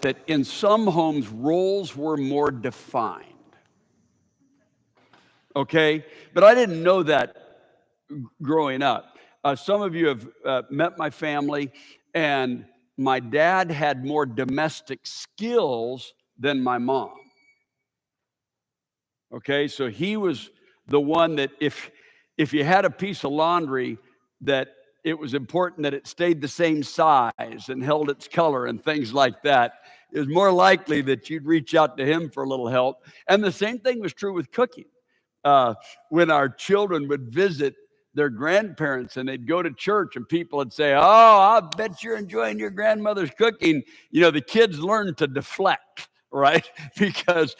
that in some homes, roles were more defined. Okay? But I didn't know that growing up. Some of you have met my family, and my dad had more domestic skills than my mom. Okay, so he was the one that if you had a piece of laundry, that it was important that it stayed the same size and held its color and things like that. It was more likely that you'd reach out to him for a little help. And the same thing was true with cooking. When our children would visit their grandparents and they'd go to church and people would say, "Oh, I bet you're enjoying your grandmother's cooking." You know, the kids learned to deflect, right? Because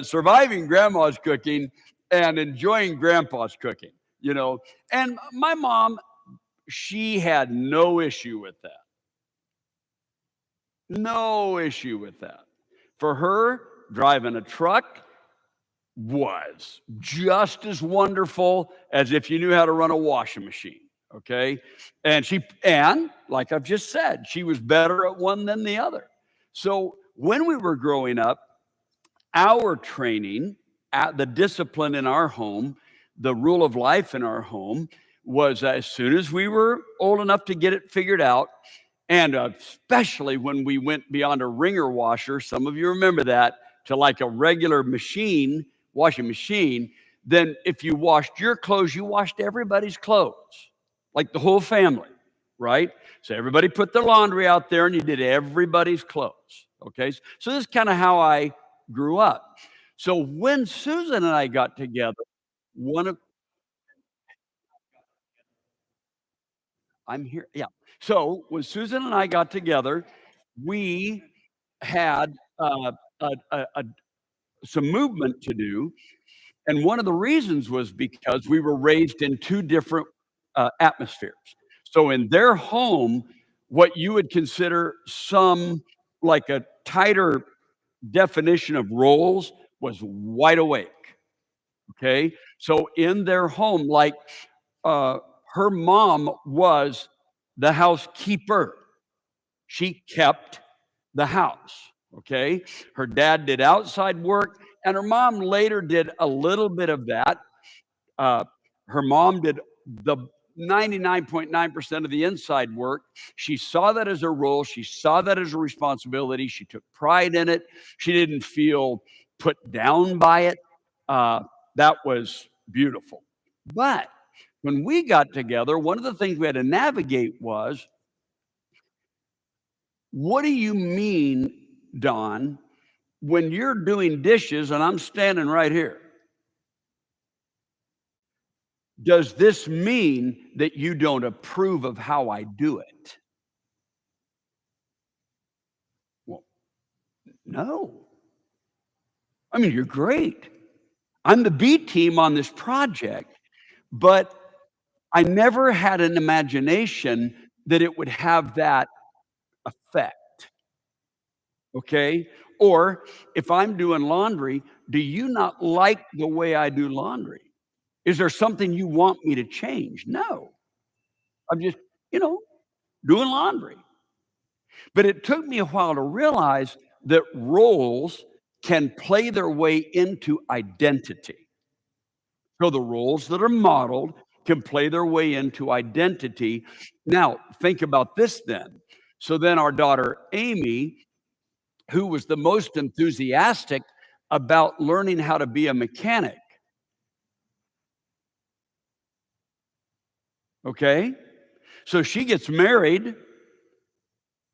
surviving grandma's cooking and enjoying grandpa's cooking, you know. And my mom, she had no issue with that. No issue with that. For her, driving a truck was just as wonderful as if you knew how to run a washing machine. Okay. And like I've just said, she was better at one than the other. So when we were growing up, our training, at the discipline in our home, the rule of life in our home was as soon as we were old enough to get it figured out, and especially when we went beyond a wringer washer, some of you remember that, to like a regular machine, washing machine, then if you washed your clothes, you washed everybody's clothes, like the whole family, right? So everybody put their laundry out there and you did everybody's clothes, okay? So this is kind of how I grew up. So when Susan and I got together, one of I'm here, yeah. So when Susan and I got together, we had some movement to do, and one of the reasons was because we were raised in two different atmospheres. So in their home, what you would consider some like a tighter definition of roles was wide awake. Okay. So in their home, like uh, her mom was the housekeeper, she kept the house. Okay. Her dad did outside work, and her mom later did a little bit of that. Uh, Her mom did the 99.9% of the inside work. She saw that as a role. She saw that as a responsibility. She took pride in it. She didn't feel put down by it. Uh, that was beautiful. But when we got together, one of the things we had to navigate was, what do you mean, Don, when you're doing dishes and I'm standing right here? Does this mean that you don't approve of how I do it? Well, no. I mean, you're great. I'm the B team on this project, but I never had an imagination that it would have that effect. Okay. Or if I'm doing laundry, do you not like the way I do laundry? Is there something you want me to change? No. I'm just, you know, doing laundry. But it took me a while to realize that roles can play their way into identity. So the roles that are modeled can play their way into identity. Now, think about this then. So then our daughter Amy, who was the most enthusiastic about learning how to be a mechanic, okay? So she gets married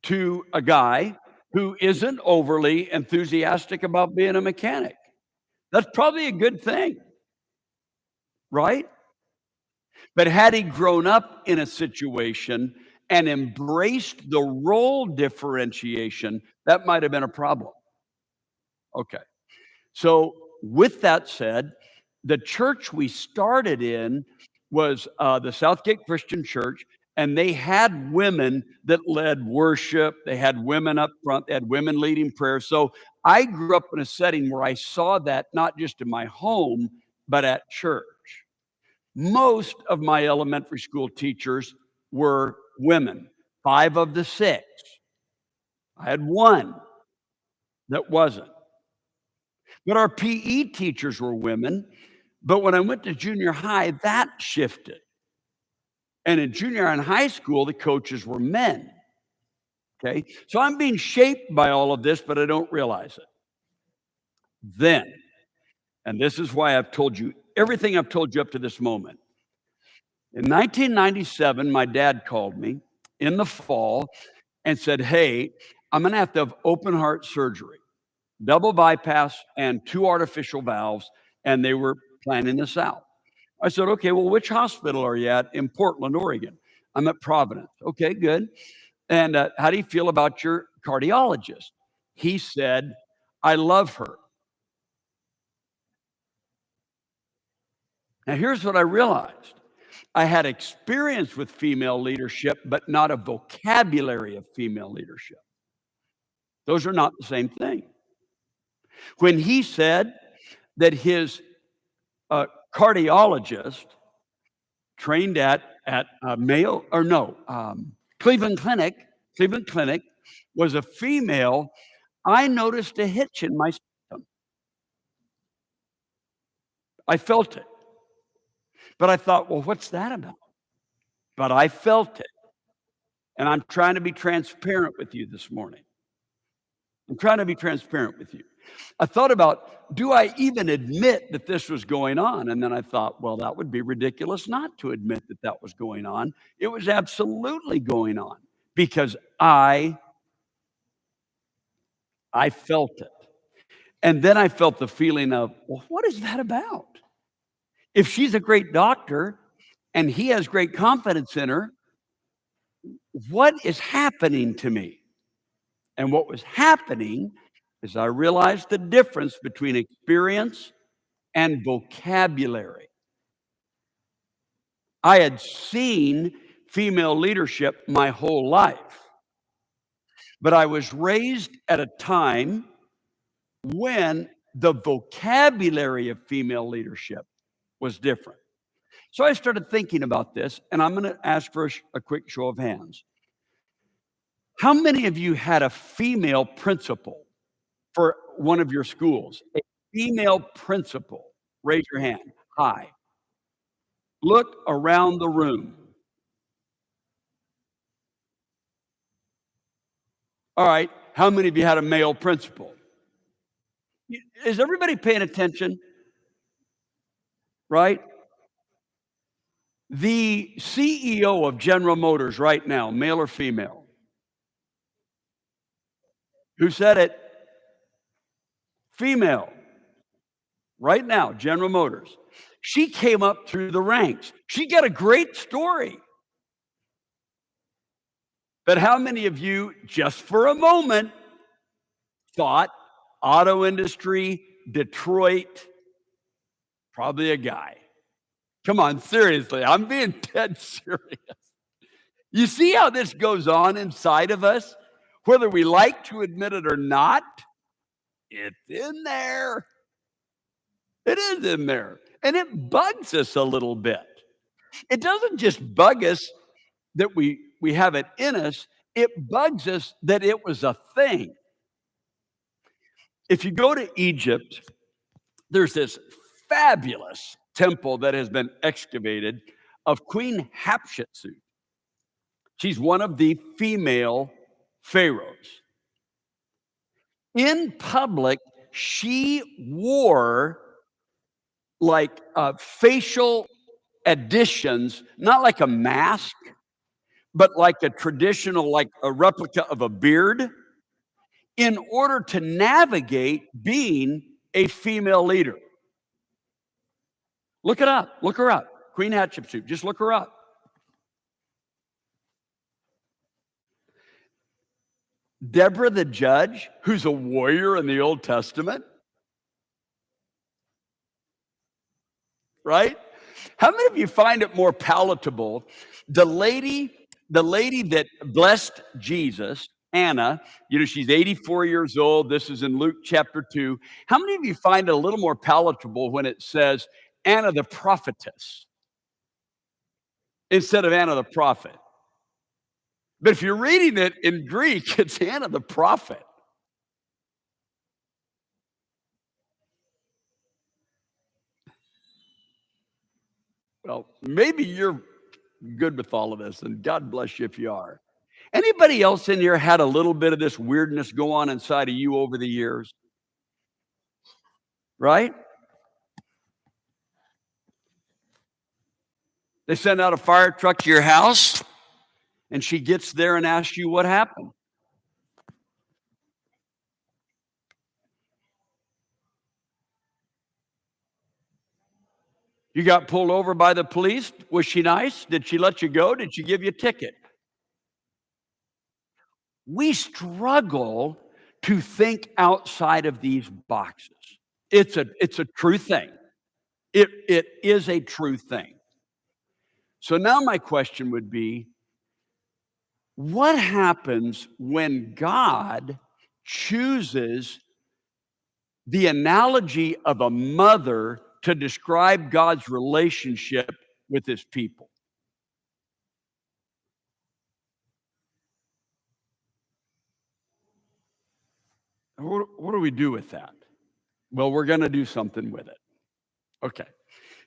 to a guy who isn't overly enthusiastic about being a mechanic. That's probably a good thing, right? But had he grown up in a situation and embraced the role differentiation, that might have been a problem. Okay. So, with that said, the church we started in was the Southgate Christian Church, and they had women that led worship. They had women up front, they had women leading prayer. So, I grew up in a setting where I saw that not just in my home, but at church. Most of my elementary school teachers were women, 5 of the 6. I had one that wasn't. But our PE teachers were women. But when I went to junior high, that shifted. And in junior and high school, the coaches were men. Okay. So I'm being shaped by all of this, but I don't realize it. Then, and this is why I've told you everything I've told you up to this moment. In 1997, my dad called me in the fall and said, "Hey, I'm going to have open heart surgery, double bypass, and two artificial valves." And they were planning this out. I said, "Okay, well, which hospital are you at?" "In Portland, Oregon." "I'm at Providence." "Okay, good. And how do you feel about your cardiologist?" He said, "I love her." Now, here's what I realized. I had experience with female leadership, but not a vocabulary of female leadership. Those are not the same thing. When he said that his cardiologist trained at Mayo or no, Cleveland Clinic was a female, I noticed a hitch in my system. I felt it. But I thought, well, what's that about? But I felt it. And I'm trying to be transparent with you this morning. I'm trying to be transparent with you. I thought about, do I even admit that this was going on? And then I thought, well, that would be ridiculous not to admit that that was going on. It was absolutely going on because I felt it. And then I felt the feeling of, well, what is that about? If she's a great doctor and he has great confidence in her, what is happening to me? And what was happening is I realized the difference between experience and vocabulary. I had seen female leadership my whole life, but I was raised at a time when the vocabulary of female leadership was different. So I started thinking about this, and I'm going to ask for a quick show of hands. How many of you had a female principal for one of your schools? A female principal. Raise your hand. High. Look around the room. All right. How many of you had a male principal? Is everybody paying attention? Right? The CEO of General Motors right now, male or female? Who said it? Female. Right now, General Motors. She came up through the ranks. She got a great story. But how many of you, just for a moment, thought auto industry, Detroit, probably a guy? Come on, seriously, I'm being dead serious. You see how this goes on inside of us? Whether we like to admit it or not, it's in there. It is in there. And it bugs us a little bit. It doesn't just bug us that we have it in us, it bugs us that it was a thing. If you go to Egypt, there's this fabulous temple that has been excavated of Queen Hatshepsut. She's one of the female pharaohs. In public, she wore like facial additions, not like a mask, but like a traditional, like a replica of a beard, in order to navigate being a female leader. Look it up. Look her up. Queen Hatshepsut. Just look her up. Deborah the judge, who's a warrior in the Old Testament. Right? How many of you find it more palatable? The lady that blessed Jesus, Anna, she's 84 years old. This is in Luke chapter 2. How many of you find it a little more palatable when it says Anna the prophetess instead of Anna the prophet? But if you're reading it in Greek, it's Hannah the prophet. Well, maybe you're good with all of this, and God bless you if you are. Anybody else in here had a little bit of this weirdness go on inside of you over the years, right? They send out a fire truck to your house, and she gets there and asks you what happened. You got pulled over by the police. Was she nice? Did she let you go? Did she give you a ticket? We struggle to think outside of these boxes. It's a true thing. It is a true thing. So now my question would be, what happens when God chooses the analogy of a mother to describe God's relationship with his people? What do we do with that? Well, we're going to do something with it. Okay.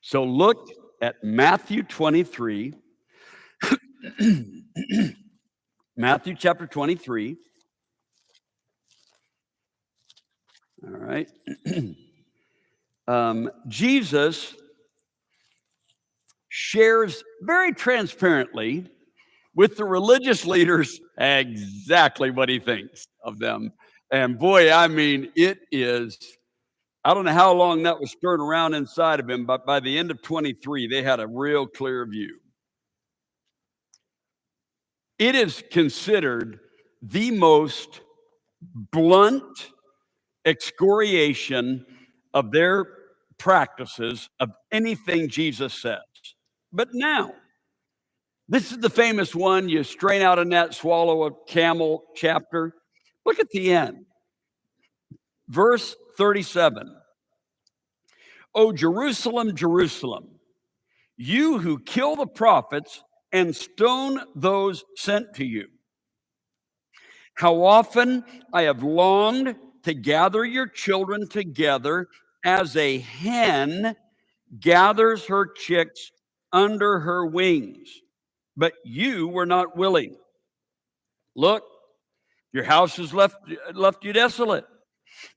So look at Matthew 23. Matthew chapter 23. All right. Jesus shares very transparently with the religious leaders exactly what he thinks of them. And boy, I mean, it is, I don't know how long that was stirring around inside of him, but by the end of 23, they had a real clear view. It is considered the most blunt excoriation of their practices of anything Jesus says. But now, this is the famous one, you strain out a net, swallow a camel chapter. Look at the end. Verse 37. O Jerusalem, Jerusalem, you who kill the prophets and stone those sent to you. How often I have longed to gather your children together as a hen gathers her chicks under her wings, but you were not willing. Look, your house has left you desolate.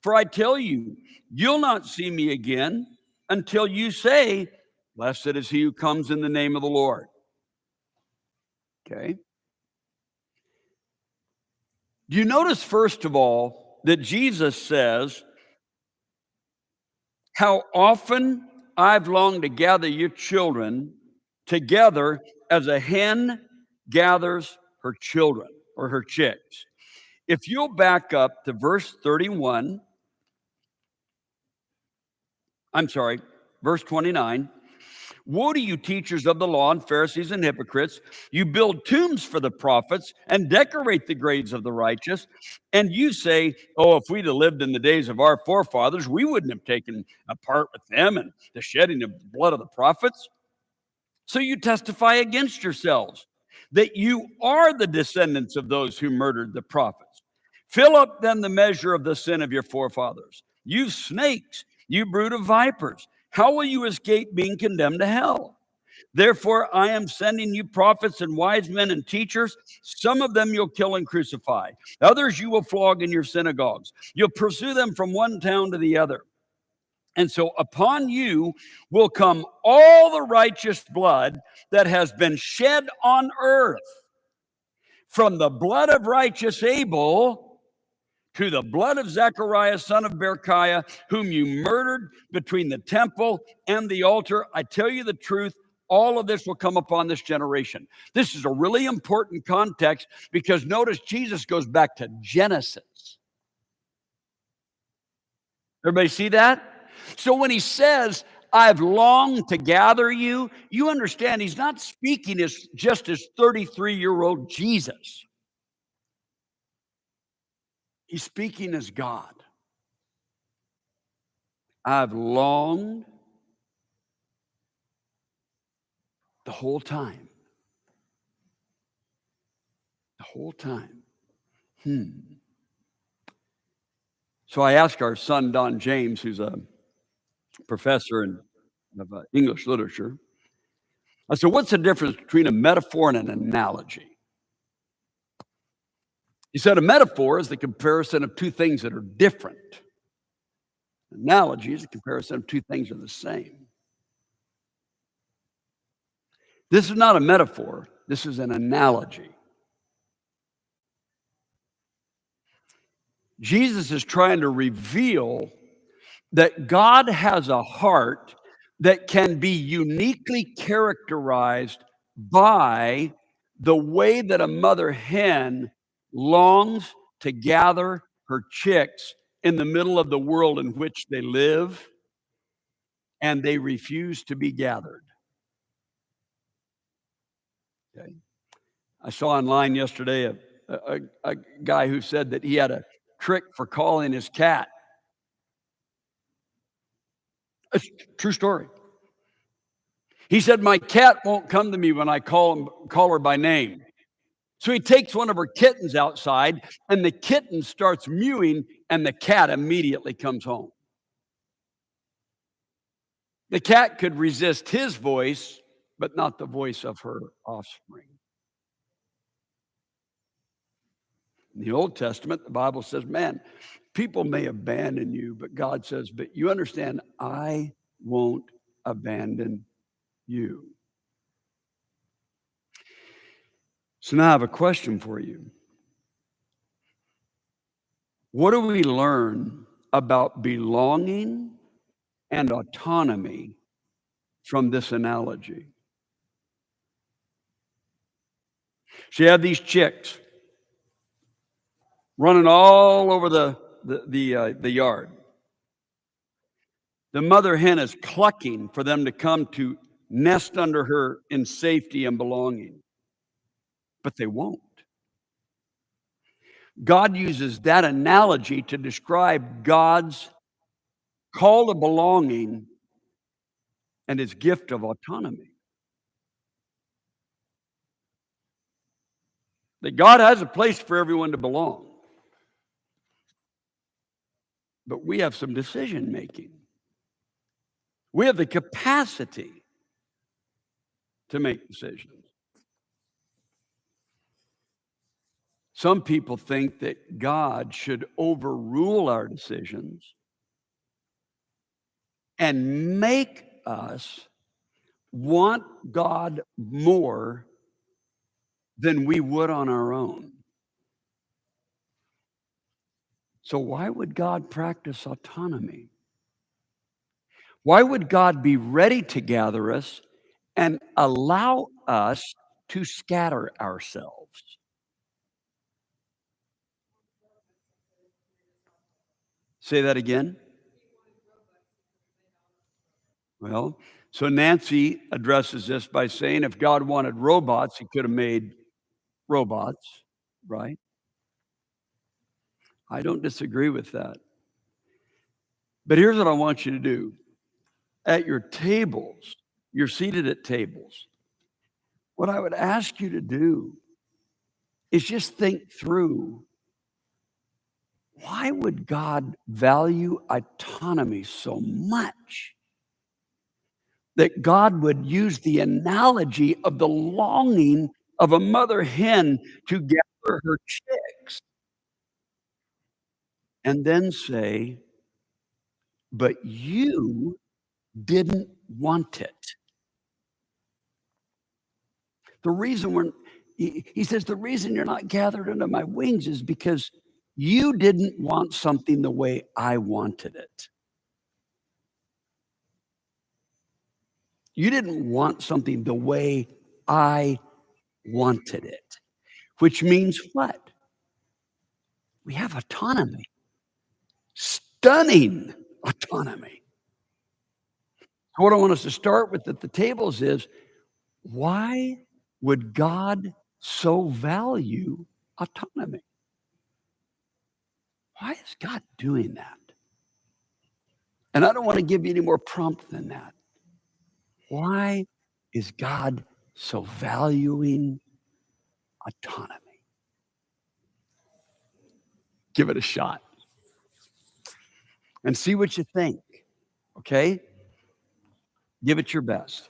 For I tell you, you'll not see me again until you say, blessed is he who comes in the name of the Lord. Okay. Do you notice, first of all, that Jesus says, how often I've longed to gather your children together as a hen gathers her children or her chicks. If you'll back up to verse 31, I'm sorry, verse 29. Woe to you, teachers of the law and Pharisees and hypocrites! You build tombs for the prophets and decorate the graves of the righteous. And you say, oh, if we'd have lived in the days of our forefathers, we wouldn't have taken a part with them and the shedding of the blood of the prophets. So you testify against yourselves that you are the descendants of those who murdered the prophets. Fill up then the measure of the sin of your forefathers. You snakes, you brood of vipers, how will you escape being condemned to hell? Therefore, I am sending you prophets and wise men and teachers. Some of them you'll kill and crucify. Others you will flog in your synagogues. You'll pursue them from one town to the other. And so upon you will come all the righteous blood that has been shed on earth, from the blood of righteous Abel to the blood of Zechariah, son of Berechiah, whom you murdered between the temple and the altar. I tell you the truth, all of this will come upon this generation. This is a really important context because notice Jesus goes back to Genesis. Everybody see that? So when he says, I've longed to gather you, you understand he's not speaking as just as 33-year-old Jesus. He's speaking as God. I've longed the whole time. The whole time. So I asked our son, Don James, who's a professor of English literature, I said, what's the difference between a metaphor and an analogy? He said, a metaphor is the comparison of two things that are different. Analogy is a comparison of two things that are the same. This is not a metaphor. This is an analogy. Jesus is trying to reveal that God has a heart that can be uniquely characterized by the way that a mother hen longs to gather her chicks in the middle of the world in which they live, and they refuse to be gathered. Okay. I saw online yesterday a guy who said that he had a trick for calling his cat. It's a true story. He said, my cat won't come to me when I call her by name. So he takes one of her kittens outside, and the kitten starts mewing, and the cat immediately comes home. The cat could resist his voice, but not the voice of her offspring. In the Old Testament, the Bible says, man, people may abandon you, but God says, but you understand, I won't abandon you. So now I have a question for you. What do we learn about belonging and autonomy from this analogy? So you have these chicks running all over the yard. The mother hen is clucking for them to come to nest under her in safety and belonging, but they won't. God uses that analogy to describe God's call to belonging and his gift of autonomy. That God has a place for everyone to belong, but we have some decision making. We have the capacity to make decisions. Some people think that God should overrule our decisions and make us want God more than we would on our own. So why would God practice autonomy? Why would God be ready to gather us and allow us to scatter ourselves? Say that again. Well, so Nancy addresses this by saying if God wanted robots, he could have made robots, right? I don't disagree with that. But here's what I want you to do. At your tables, you're seated at tables. What I would ask you to do is just think through, why would God value autonomy so much that God would use the analogy of the longing of a mother hen to gather her chicks and then say, but you didn't want it. The reason he says, the reason you're not gathered under my wings is because you didn't want something the way I wanted it. You didn't want something the way I wanted it, which means what? We have autonomy, stunning autonomy. So what I want us to start with at the tables is, why would God so value autonomy? Why is God doing that? And I don't want to give you any more prompt than that. Why is God so valuing autonomy? Give it a shot and see what you think. Okay? Give it your best.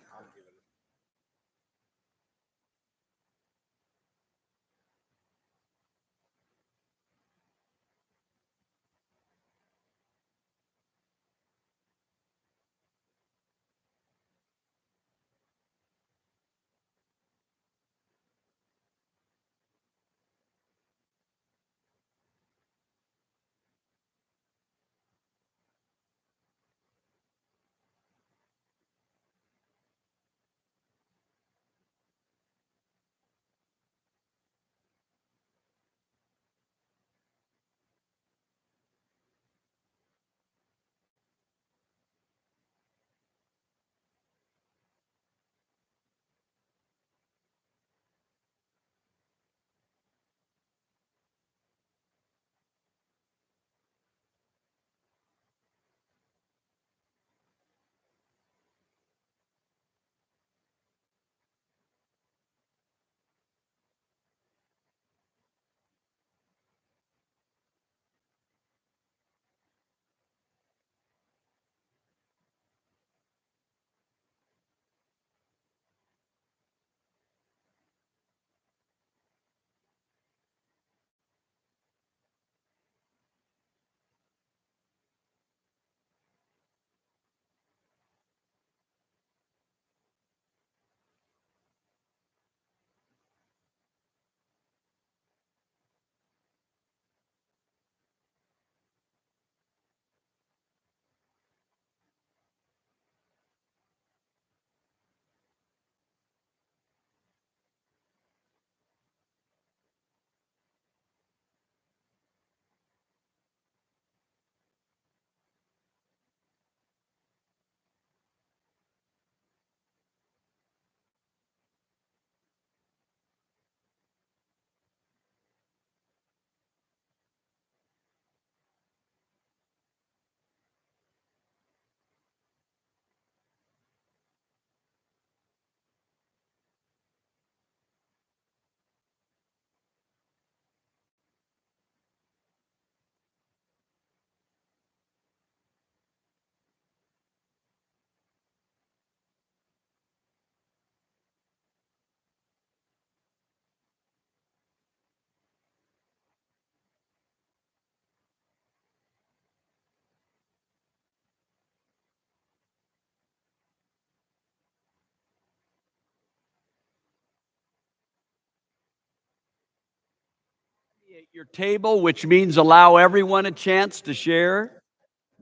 Your table, which means allow everyone a chance to share.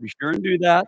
Be sure and do that.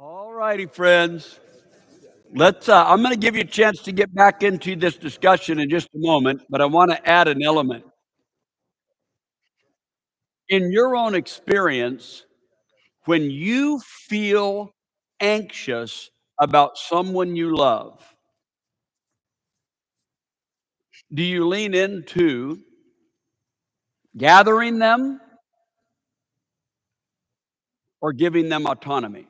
All righty, friends. I'm going to give you a chance to get back into this discussion in just a moment, but I want to add an element. In your own experience, when you feel anxious about someone you love, do you lean into gathering them or giving them autonomy?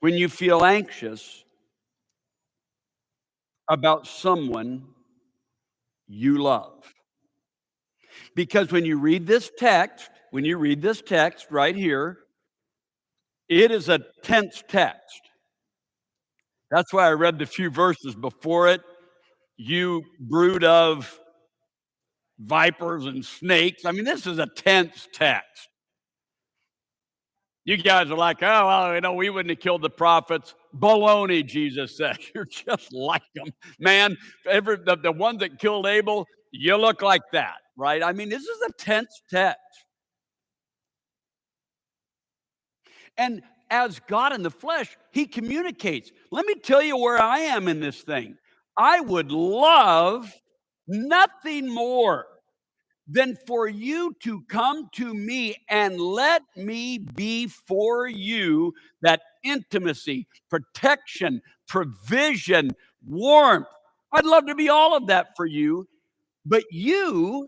When you feel anxious about someone you love. Because when you read this text right here, it is a tense text. That's why I read the few verses before it. You brood of vipers and snakes. I mean, this is a tense text. You guys are like, oh, well, we wouldn't have killed the prophets. Baloney, Jesus said. You're just like them. Man, the one that killed Abel, you look like that, right? I mean, this is a tense text. And as God in the flesh, he communicates. Let me tell you where I am in this thing. I would love nothing more than for you to come to me and let me be for you that intimacy, protection, provision, warmth. I'd love to be all of that for you, but you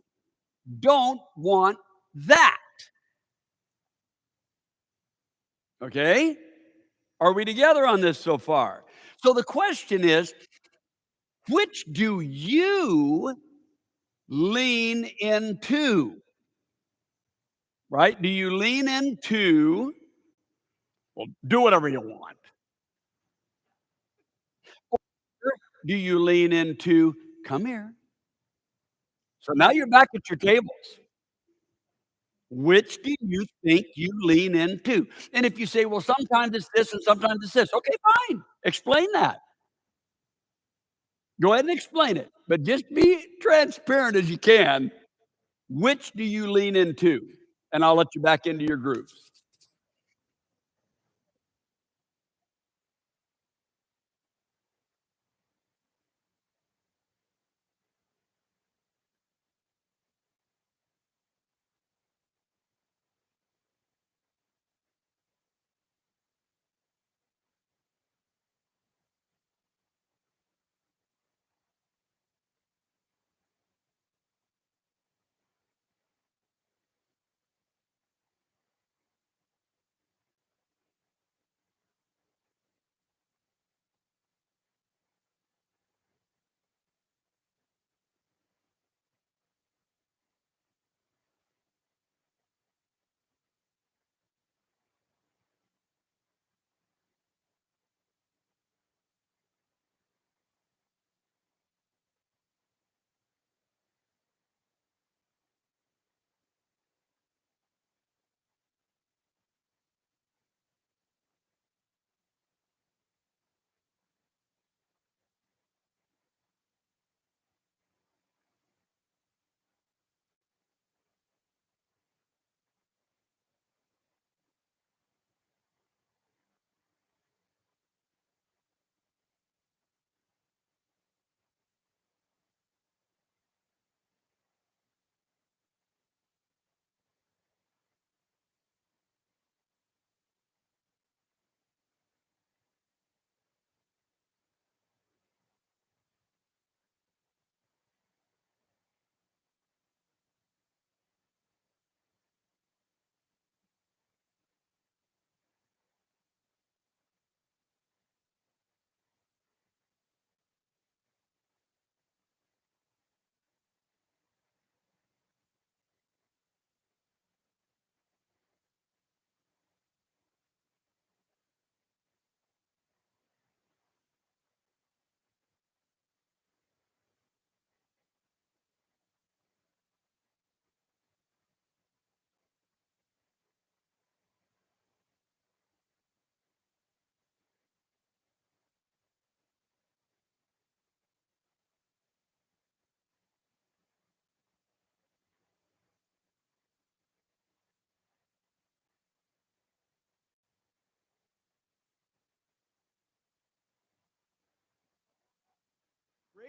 don't want that. Okay? Are we together on this so far? So the question is, which do you lean into? Right? Do you lean into, well, do whatever you want? Or do you lean into, come here? So now you're back at your tables. Which do you think you lean into? And if you say, well, sometimes it's this and sometimes it's this, okay, fine. Explain that. Go ahead and explain it, but just be transparent as you can. Which do you lean into? And I'll let you back into your groups.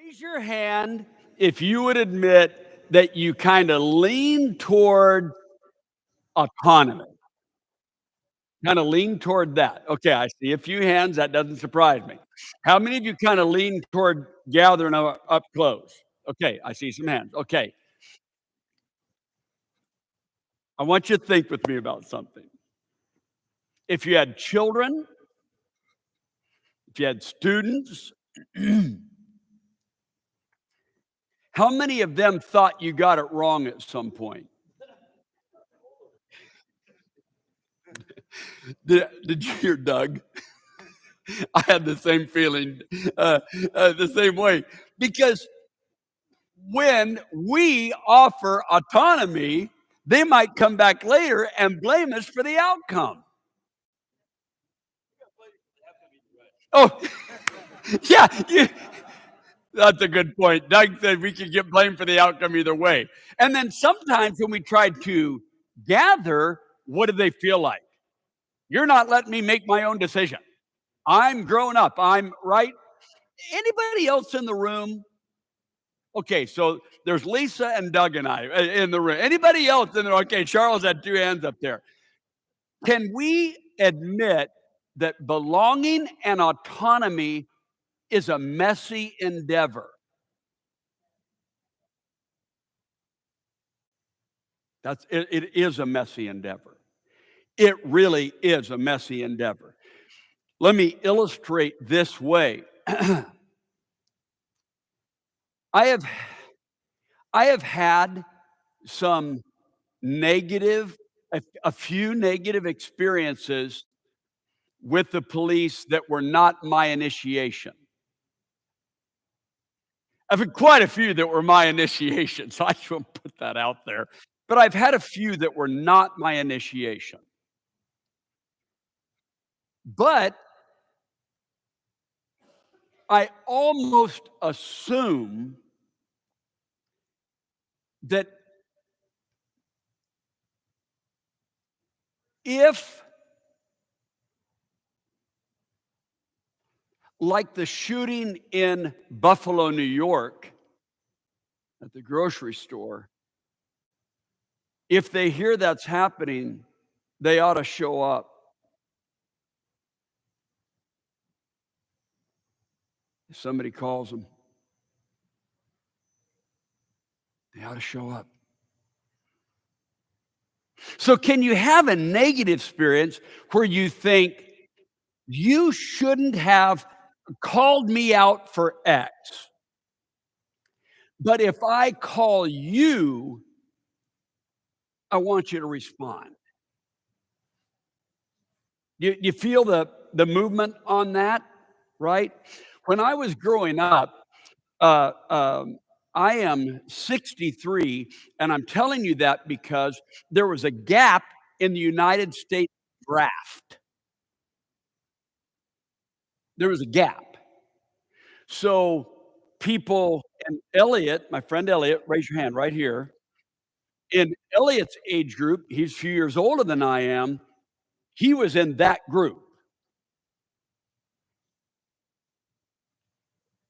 Raise your hand if you would admit that you kind of lean toward autonomy. Kind of lean toward that. Okay, I see a few hands. That doesn't surprise me. How many of you kind of lean toward gathering up close? Okay, I see some hands. Okay, I want you to think with me about something. If you had children, if you had students, how many of them thought you got it wrong at some point? Did you hear Doug? I had the same feeling, the same way. Because when we offer autonomy, they might come back later and blame us for the outcome. Oh, yeah, that's a good point. Doug said we could get blamed for the outcome either way. And then sometimes when we try to gather, what do they feel like? You're not letting me make my own decision. I'm grown up. I'm right. Anybody else in the room? Okay, so there's Lisa and Doug and I in the room. Anybody else in there? Okay, Charles had two hands up there. Can we admit that belonging and autonomy is a messy endeavor? It is a messy endeavor. It really is a messy endeavor. Let me illustrate this way. I have had some negative, a few negative experiences with the police that were not my initiation. I've had quite a few that were my initiation, so I just want to put that out there. But I've had a few that were not my initiation. But I almost assume that if, like the shooting in Buffalo, New York, at the grocery store, if they hear that's happening, they ought to show up. If somebody calls them, they ought to show up. So, can you have a negative experience where you think you shouldn't have called me out for X, but if I call you, I want you to respond? You feel the movement on that, right? When I was growing up, uh, um, I am 63, and I'm telling you that because there was a gap in the United States draft. There was a gap. So people and Elliot, my friend Elliot, raise your hand right here. In Elliot's age group, he's a few years older than I am. He was in that group.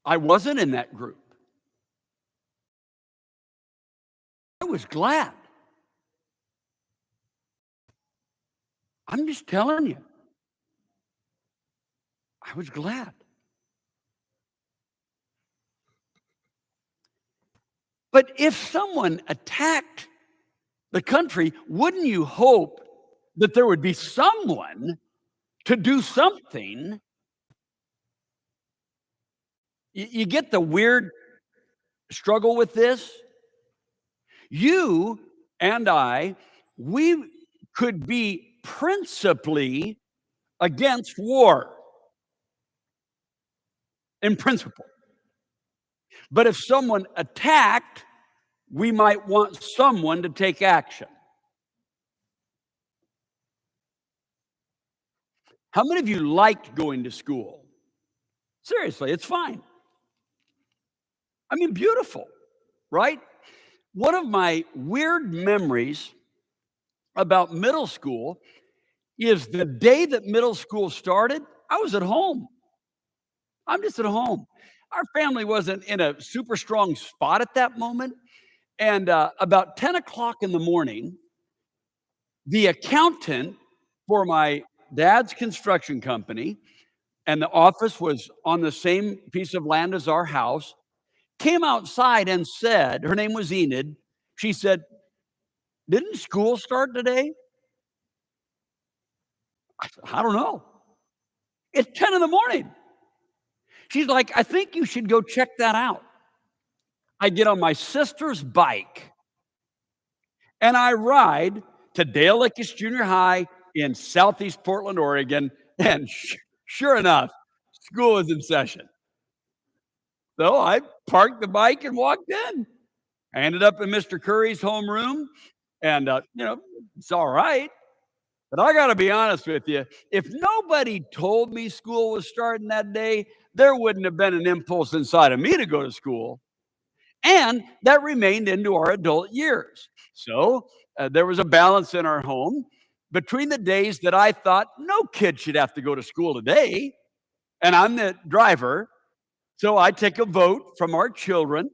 I wasn't in that group. I was glad. I'm just telling you. I was glad. But if someone attacked the country, wouldn't you hope that there would be someone to do something? You get the weird struggle with this? You and I, we could be principally against war in principle. But if someone attacked, we might want someone to take action. How many of you liked going to school? Seriously, it's fine. I mean, beautiful, right? One of my weird memories about middle school is the day that middle school started, I was at home. I'm just at home. our family wasn't in a super strong spot at that moment. And about 10 o'clock in the morning, the accountant for my dad's construction company, and the office was on the same piece of land as our house, came outside and said, her name was Enid. She said, "Didn't school start today?" I said, "I don't know. It's 10 in the morning." She's like, "I think you should go check that out." I get on my sister's bike and I ride to Dale Lickus Junior High in Southeast Portland, Oregon. And sure enough, school was in session. So I parked the bike and walked in. I ended up in Mr. Curry's homeroom, and it's all right. But I got to be honest with you, if nobody told me school was starting that day, there wouldn't have been an impulse inside of me to go to school. And that remained into our adult years. So there was a balance in our home between the days that I thought no kid should have to go to school today, and I'm the driver. So I take a vote from our children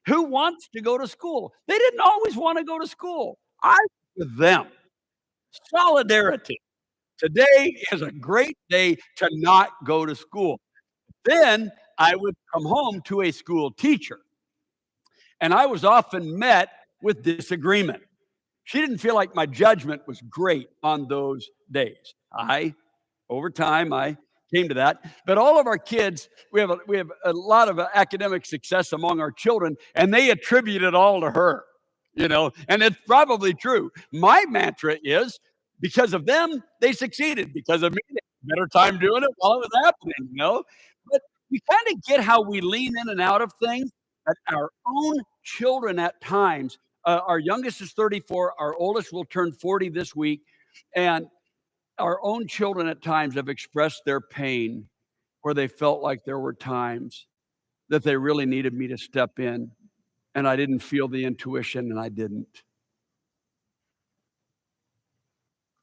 who wants to go to school. They didn't always want to go to school. I with them. Solidarity. Today is a great day to not go to school. Then I would come home to a school teacher, and I was often met with disagreement. She didn't feel like my judgment was great on those days. Over time, I came to that. But all of our kids, we have a lot of academic success among our children, and they attribute it all to her, and it's probably true. My mantra is because of them, they succeeded. Because of me, they had a better time doing it while it was happening. But we kind of get how we lean in and out of things. That our own children at times, our youngest is 34, our oldest will turn 40 this week, and our own children at times have expressed their pain where they felt like there were times that they really needed me to step in, and I didn't feel the intuition, and I didn't.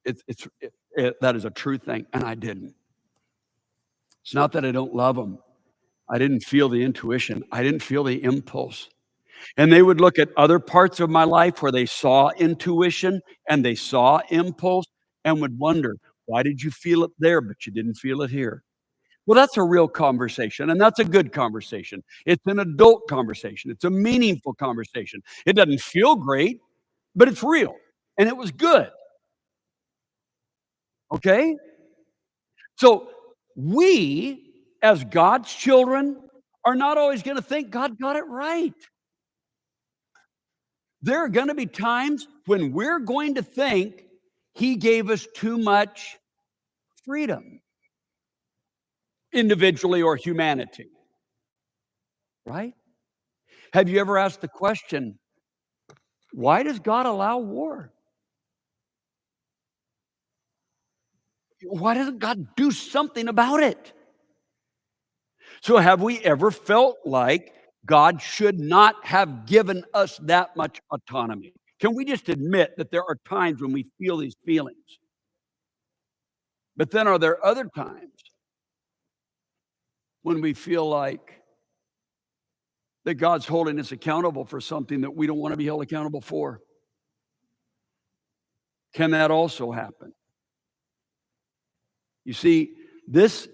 That is a true thing, and I didn't. It's not that I don't love them. I didn't feel the intuition. I didn't feel the impulse. And they would look at other parts of my life where they saw intuition and they saw impulse and would wonder, why did you feel it there, but you didn't feel it here? Well, that's a real conversation, and that's a good conversation. It's an adult conversation. It's a meaningful conversation. It doesn't feel great, but it's real, and it was good. Okay? So we, as God's children, are not always going to think God got it right. There are going to be times when we're going to think He gave us too much freedom, individually or humanity, right? Have you ever asked the question, why does God allow war? Why doesn't God do something about it? So have we ever felt like God should not have given us that much autonomy? Can we just admit that there are times when we feel these feelings? But then are there other times when we feel like that God's holding us accountable for something that we don't want to be held accountable for? Can that also happen? You see, this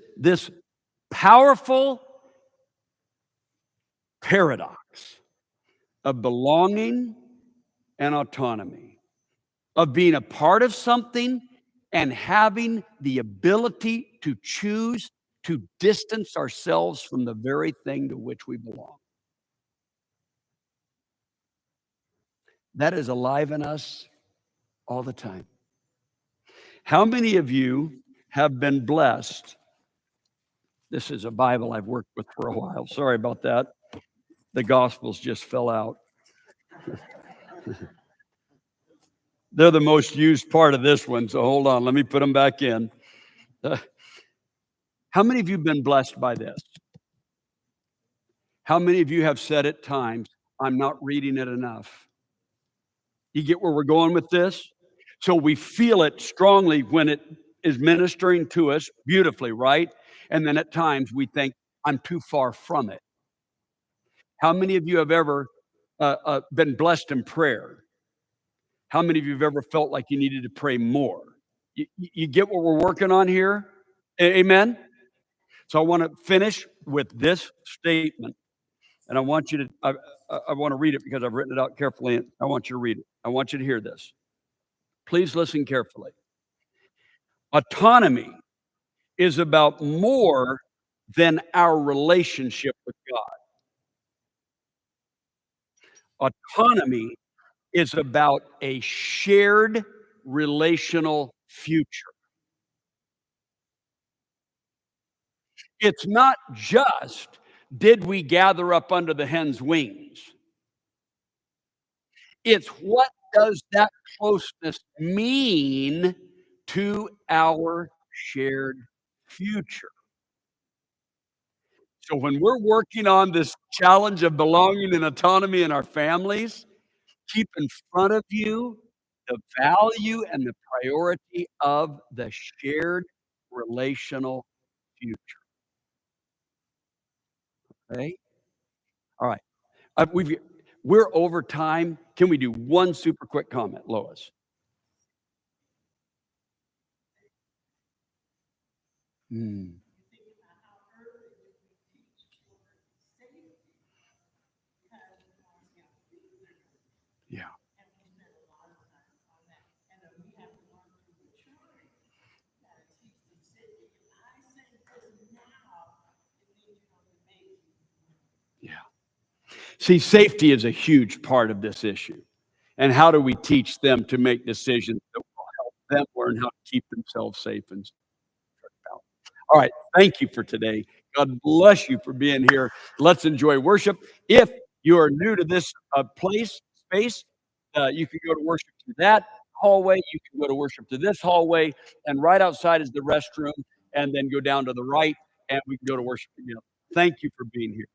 powerful paradox of belonging and autonomy, of being a part of something and having the ability to choose to distance ourselves from the very thing to which we belong. That is alive in us all the time. How many of you have been blessed? This is a Bible I've worked with for a while. Sorry about that. The Gospels just fell out. They're the most used part of this one, so hold on. Let me put them back in. How many of you have been blessed by this? How many of you have said at times, I'm not reading it enough? You get where we're going with this? So we feel it strongly when it is ministering to us beautifully, right? And then at times we think, I'm too far from it. How many of you have ever been blessed in prayer? How many of you have ever felt like you needed to pray more? You get what we're working on here? Amen? So I want to finish with this statement, and I want you to, I want to read it because I've written it out carefully, and I want you to read it. I want you to hear this. Please listen carefully. Autonomy is about more than our relationship with God. Autonomy is about a shared relational future. It's not just, did we gather up under the hen's wings? It's what does that closeness mean to our shared future? So when we're working on this challenge of belonging and autonomy in our families, keep in front of you the value and the priority of the shared relational future, okay? All right. We're over time. Can we do one super quick comment, Lois? Mm, yeah. Yeah. See, safety is a huge part of this issue. And how do we teach them to make decisions that will help them learn how to keep themselves safe and out? All right. Thank you for today. God bless you for being here. Let's enjoy worship. If you are new to this space, you can go to worship to that hallway. You can go to worship to this hallway. And right outside is the restroom. And then go down to the right, and we can go to worship together. Thank you for being here.